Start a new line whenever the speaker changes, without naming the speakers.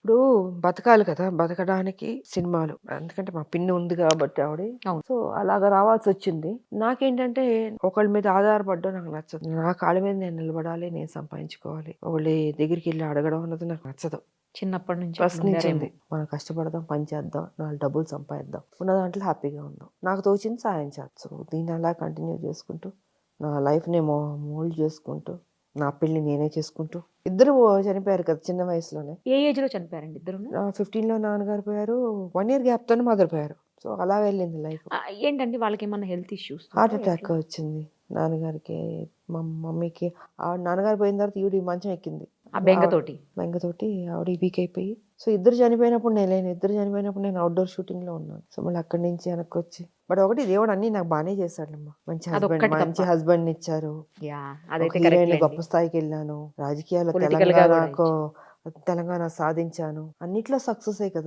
ఇప్పుడు బతకాలి కదా! బతకడానికి సినిమాలు. ఎందుకంటే మా పిన్ని ఉంది కాబట్టి ఆవిడ.
అవును.
సో, అలాగా రావాల్సొచ్చింది. నాకేంటంటే ఒకళ్ళ మీద ఆధారపడడం నాకు నచ్చదు. నా కాళ్ళ మీద నేను నిలబడాలి. నేను సంపాదించుకోవాలి. ఒకళ్ళ దగ్గరికెళ్ళి అడగడం అన్నది నాకు నచ్చదు.
చిన్నప్పటి నుంచి
ఫస్ట్
అట్లా
నుంచి
ఉండారేమో.
ఉంది. మనం కష్టపడదాం, పని చేద్దాం, 4 డబ్బులు సంపాదిద్దాం. ఉన్న దాంట్లో హ్యాపీగా ఉందాం. నాకు తోచింది సాయం చేస్తా. సో, దీన్ని అలా కంటిన్యూ చేసుకుంటూ, నా లైఫ్‌ని మోల్డ్ చేసుకుంటూ, నా పెళ్లి నేనే చేసుకుంటూ, ఇద్దరు చనిపోయారు కదా చిన్న వయసులోనే.
ఏ ఏజ్ లో చనిపోయారండి ఇద్దరును?
15లో నాన్నగారు పోయారు. 1 ఇయర్ గ్యాప్‌తోనే మదర్ పోయారు. సో, అలా వెళ్ళింది లైఫ్.
ఏంటండి వాళ్ళకి ఏమన్నా హెల్త్ ఇష్యూస్?
హార్ట్ అటాక్ వచ్చింది నాన్నగారికి. మా మమ్మీకి. నాన్నగారు పోయిన తర్వాత ఈవిడ మంచం ఎక్కింది.
ఆ బెంగతోటి.
బెంగతోటి ఆవిడ వీక్ అయిపోయి. సో, ఇద్దరు చనిపోయినప్పుడు నేను లేను. ఇద్దరు చనిపోయినప్పుడు నేను అవుట్‌డోర్ షూటింగ్‌లో ఉన్నాను. సో, మళ్ళీ అక్కడి నుంచి వెనక్కొచ్చి బట్ ఒకటి దేవుడు అన్నీ నాకు బానే చేశాడమ్మా.
అదొక్కటి తప్ప.
మంచి హస్బెండ్‌ని ఇచ్చారు.
యాహ్!
ఒక
అదైతే
హీరోయిన్
కరెక్ట్‌లెండి.
గొప్ప స్థాయికెళ్ళాను. రాజకీయాల్లో
పొలిటికల్‌గా గూడా
తెలంగాణ సాధించాను. అన్నిట్లో సక్సెసే కదా!